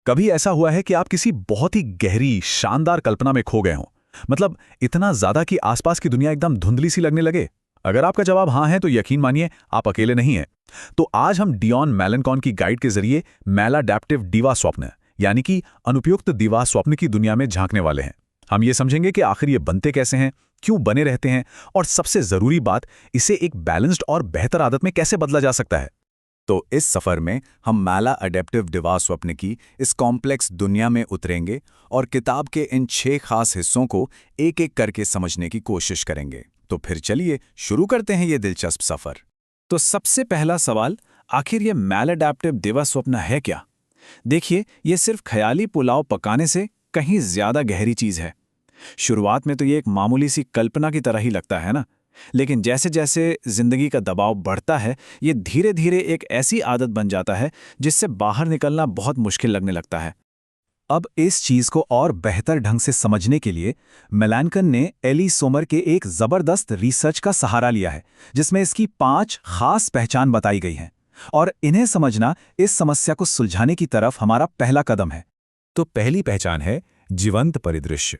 कभी ऐसा हुआ है कि आप किसी बहुत ही गहरी, शानदार कल्पना में खो गए हों? मतलब इतना ज्यादा कि आसपास की दुनिया एकदम धुंधली सी लगने लगे? अगर आपका जवाब हाँ है तो यकीन मानिए आप अकेले नहीं हैं। तो आज हम डियॉन मैलेनकॉन की गाइड के जरिए मैलाडैप्टिव दिवा स्वप्न यानी कि अनुपयुक्त दिवा स्वप्न की दुनिया में झांकने वाले हैं। हम ये समझेंगे कि आखिर ये बनते कैसे हैं, क्यों बने रहते हैं और सबसे जरूरी बात, इसे एक बैलेंस्ड और बेहतर आदत में कैसे बदला जा सकता है। तो इस सफ़र में हम मैला अडेप्टिव दिवा स्वप्न की इस कॉम्प्लेक्स दुनिया में उतरेंगे और किताब के इन 6 खास हिस्सों को एक एक करके समझने की कोशिश करेंगे। तो फिर चलिए शुरू करते हैं ये दिलचस्प सफ़र। तो सबसे पहला सवाल, आखिर ये मैलाडैप्टिव दिवा स्वप्न है क्या? देखिए, ये सिर्फ ख्याली पुलाव पकाने से कहीं ज्यादा गहरी चीज है। शुरुआत में तो ये एक मामूली सी कल्पना की तरह ही लगता है ना, लेकिन जैसे जैसे जिंदगी का दबाव बढ़ता है, ये धीरे धीरे एक ऐसी आदत बन जाता है जिससे बाहर निकलना बहुत मुश्किल लगने लगता है। अब इस चीज को और बेहतर ढंग से समझने के लिए मेलानकन ने एली सोमर के एक जबरदस्त रिसर्च का सहारा लिया है, जिसमें इसकी 5 खास पहचान बताई गई हैं। और इन्हें समझना इस समस्या को सुलझाने की तरफ हमारा पहला कदम है। तो पहली पहचान है जीवंत परिदृश्य।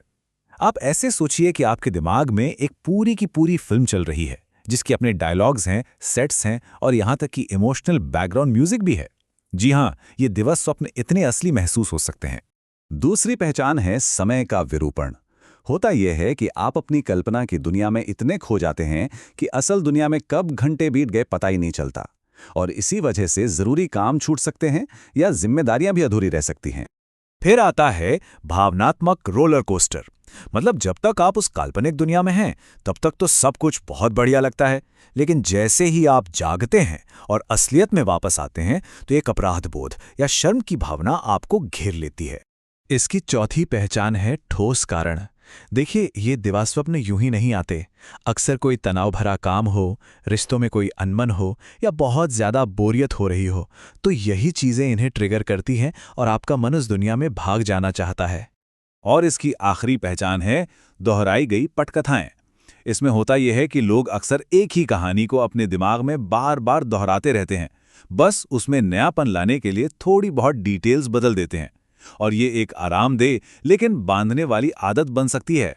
आप ऐसे सोचिए कि आपके दिमाग में एक पूरी की पूरी फिल्म चल रही है, जिसके अपने डायलॉग्स हैं, सेट्स हैं और यहां तक कि इमोशनल बैकग्राउंड म्यूजिक भी है। जी हां, ये दिवस स्वप्न इतने असली महसूस हो सकते हैं। दूसरी पहचान है समय का विरूपण। होता यह है कि आप अपनी कल्पना की दुनिया में इतने खो जाते हैं कि असल दुनिया में कब घंटे बीत गए पता ही नहीं चलता, और इसी वजह से जरूरी काम छूट सकते हैं या जिम्मेदारियां भी अधूरी रह सकती हैं। फिर आता है भावनात्मक रोलर कोस्टर। मतलब जब तक आप उस काल्पनिक दुनिया में हैं, तब तक तो सब कुछ बहुत बढ़िया लगता है, लेकिन जैसे ही आप जागते हैं और असलियत में वापस आते हैं, तो एक अपराध बोध या शर्म की भावना आपको घेर लेती है। इसकी चौथी पहचान है ठोस कारण। देखिए, ये दिवास्वप्न यूं ही नहीं आते। अक्सर कोई तनाव भरा काम हो, रिश्तों में कोई अनबन हो या बहुत ज्यादा बोरियत हो रही हो, तो यही चीजें इन्हें ट्रिगर करती हैं और आपका मन उस दुनिया में भाग जाना चाहता है। और इसकी आखिरी पहचान है दोहराई गई पटकथाएं। इसमें होता यह है कि लोग अक्सर एक ही कहानी को अपने दिमाग में बार बार दोहराते रहते हैं, बस उसमें नयापन लाने के लिए थोड़ी बहुत डिटेल्स बदल देते हैं, और ये एक आरामदेह लेकिन बांधने वाली आदत बन सकती है।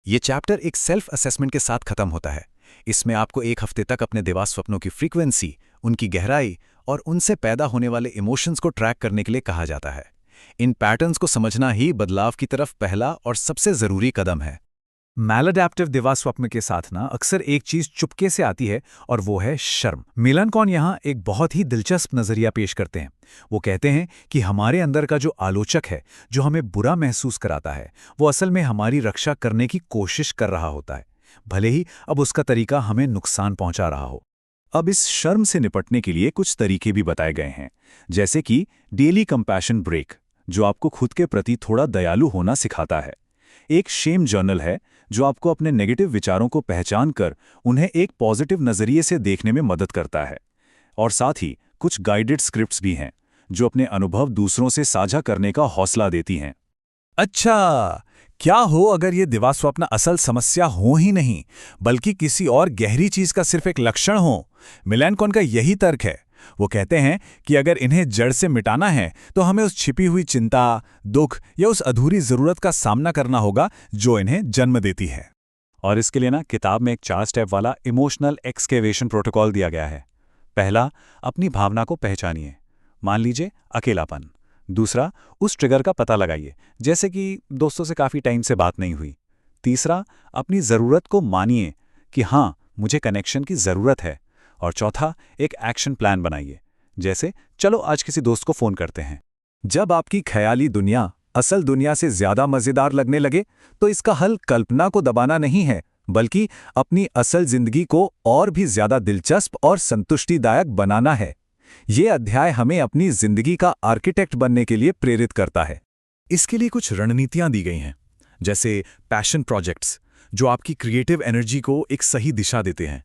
ये चैप्टर एक सेल्फ असेसमेंट के साथ खत्म होता है। इसमें आपको एक हफ्ते तक अपने दिवास स्वप्नों की फ्रीक्वेंसी, उनकी गहराई और उनसे पैदा होने वाले इमोशंस को ट्रैक करने के लिए कहा जाता है। इन पैटर्न्स को समझना ही बदलाव की तरफ पहला और सबसे जरूरी कदम है। मैलाडैप्टिव दिवा स्वप्न के साथ ना अक्सर एक चीज चुपके से आती है, और वो है शर्म। मेलानकॉन यहाँ एक बहुत ही दिलचस्प नजरिया पेश करते हैं। वो कहते हैं कि हमारे अंदर का जो आलोचक है, जो हमें बुरा महसूस कराता है, वो असल में हमारी रक्षा करने की कोशिश कर रहा होता है, भले ही अब उसका तरीका हमें नुकसान पहुंचा रहा हो। अब इस शर्म से निपटने के लिए कुछ तरीके भी बताए गए हैं, जैसे कि डेली कंपैशन ब्रेक, जो आपको खुद के प्रति थोड़ा दयालु होना सिखाता है। एक शेम जर्नल है, जो आपको अपने नेगेटिव विचारों को पहचान कर उन्हें एक पॉजिटिव नजरिए से देखने में मदद करता है। और साथ ही कुछ गाइडेड स्क्रिप्ट्स भी हैं, जो अपने अनुभव दूसरों से साझा करने का हौसला देती हैं। अच्छा, क्या हो अगर ये दिवा स्वप्न असल समस्या हो ही नहीं, बल्कि किसी और गहरी चीज का सिर्फ एक लक्षण हो? मेलानकॉन का यही तर्क है। वो कहते हैं कि अगर इन्हें जड़ से मिटाना है, तो हमें उस छिपी हुई चिंता, दुख या उस अधूरी जरूरत का सामना करना होगा जो इन्हें जन्म देती है। और इसके लिए ना किताब में एक 4 स्टेप वाला इमोशनल एक्सकेवेशन प्रोटोकॉल दिया गया है। पहला, अपनी भावना को पहचानिए। मान लीजिए अकेलापन। दूसरा, उस ट्रिगर का पता लगाइए, जैसे कि दोस्तों से काफी टाइम से बात नहीं हुई। तीसरा, अपनी जरूरत को मानिए कि हाँ, मुझे कनेक्शन की जरूरत है। और चौथा, एक एक्शन प्लान बनाइए, जैसे चलो आज किसी दोस्त को फोन करते हैं। जब आपकी ख्याली दुनिया असल दुनिया से ज्यादा मजेदार लगने लगे, तो इसका हल कल्पना को दबाना नहीं है, बल्कि अपनी असल जिंदगी को और भी ज्यादा दिलचस्प और संतुष्टिदायक बनाना है। ये अध्याय हमें अपनी जिंदगी का आर्किटेक्ट बनने के लिए प्रेरित करता है। इसके लिए कुछ रणनीतियां दी गई हैं, जैसे पैशन प्रोजेक्ट्स, जो आपकी क्रिएटिव एनर्जी को एक सही दिशा देते हैं।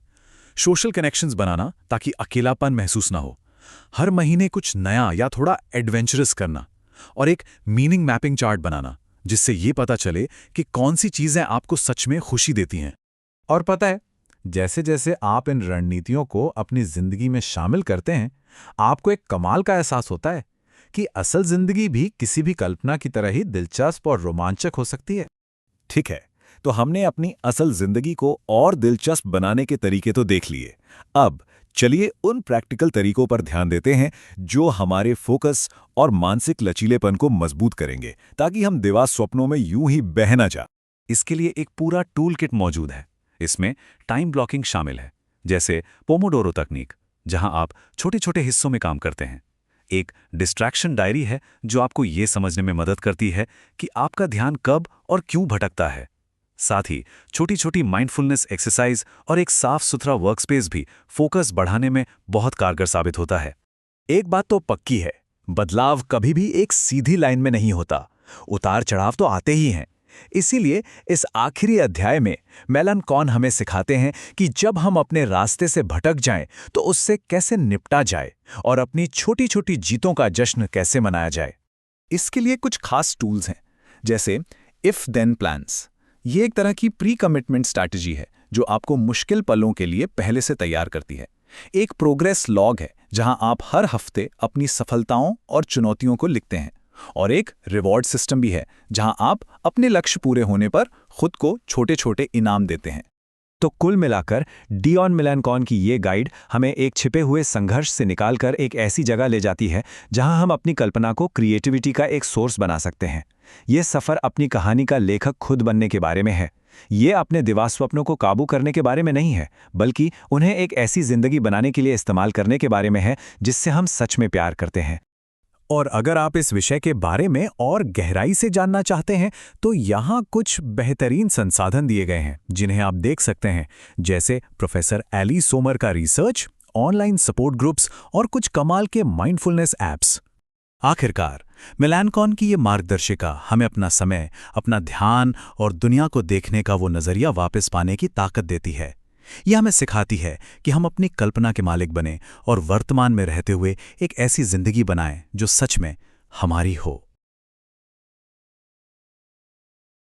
सोशल कनेक्शंस बनाना, ताकि अकेलापन महसूस ना हो। हर महीने कुछ नया या थोड़ा एडवेंचरस करना। और एक मीनिंग मैपिंग चार्ट बनाना, जिससे ये पता चले कि कौन सी चीजें आपको सच में खुशी देती हैं। और पता है, जैसे जैसे आप इन रणनीतियों को अपनी जिंदगी में शामिल करते हैं, आपको एक कमाल का एहसास होता है कि असल जिंदगी भी किसी भी कल्पना की तरह ही दिलचस्प और रोमांचक हो सकती है। ठीक है, तो हमने अपनी असल जिंदगी को और दिलचस्प बनाने के तरीके तो देख लिए। अब चलिए उन प्रैक्टिकल तरीकों पर ध्यान देते हैं जो हमारे फोकस और मानसिक लचीलेपन को मजबूत करेंगे, ताकि हम दिवा स्वप्नों में यूं ही बह ना जाएं। इसके लिए एक पूरा टूल किट मौजूद है। इसमें टाइम ब्लॉकिंग शामिल है, जैसे पोमोडोरो तकनीक, जहां आप छोटे-छोटे हिस्सों में काम करते हैं। एक डिस्ट्रैक्शन डायरी है जो आपको ये समझने में मदद करती है कि आपका ध्यान कब और क्यों भटकता है। साथ ही छोटी-छोटी माइंडफुलनेस एक्सरसाइज और एक साफ-सुथरा वर्कस्पेस भी फोकस बढ़ाने में बहुत कारगर साबित होता है। एक बात तो पक्की है, बदलाव कभी भी एक सीधी लाइन में नहीं होता। उतार-चढ़ाव तो आते ही हैं। इसीलिए इस आखिरी अध्याय में मेलानकॉन हमें सिखाते हैं कि जब हम अपने रास्ते से भटक जाएं तो उससे कैसे निपटा जाए और अपनी छोटी-छोटी जीतों का जश्न कैसे मनाया जाए। इसके लिए कुछ खास टूल्स हैं, जैसे इफ देन प्लान्स। ये एक तरह की प्री कमिटमेंट स्ट्रैटेजी है जो आपको मुश्किल पलों के लिए पहले से तैयार करती है। एक प्रोग्रेस लॉग है जहां आप हर हफ्ते अपनी सफलताओं और चुनौतियों को लिखते हैं, और एक रिवॉर्ड सिस्टम भी है जहां आप अपने लक्ष्य पूरे होने पर खुद को छोटे-छोटे इनाम देते हैं। तो कुल मिलाकर डियॉन मेलानकॉन की ये गाइड हमें एक छिपे हुए संघर्ष से निकालकर एक ऐसी जगह ले जाती है जहां हम अपनी कल्पना को क्रिएटिविटी का एक सोर्स बना सकते हैं। ये सफ़र अपनी कहानी का लेखक खुद बनने के बारे में है। ये अपने दिवा स्वप्नों को काबू करने के बारे में नहीं है, बल्कि उन्हें एक ऐसी जिंदगी बनाने के लिए इस्तेमाल करने के बारे में है जिससे हम सच में प्यार करते हैं। और अगर आप इस विषय के बारे में और गहराई से जानना चाहते हैं तो यहाँ कुछ बेहतरीन संसाधन दिए गए हैं जिन्हें आप देख सकते हैं, जैसे प्रोफेसर एली सोमर का रिसर्च, ऑनलाइन सपोर्ट ग्रुप्स और कुछ कमाल के माइंडफुलनेस ऐप्स। आखिरकार मेलानकॉन की ये मार्गदर्शिका हमें अपना समय, अपना ध्यान और दुनिया को देखने का वो नज़रिया वापस पाने की ताकत देती है। यह हमें सिखाती है कि हम अपनी कल्पना के मालिक बने और वर्तमान में रहते हुए एक ऐसी जिंदगी बनाएं जो सच में हमारी हो।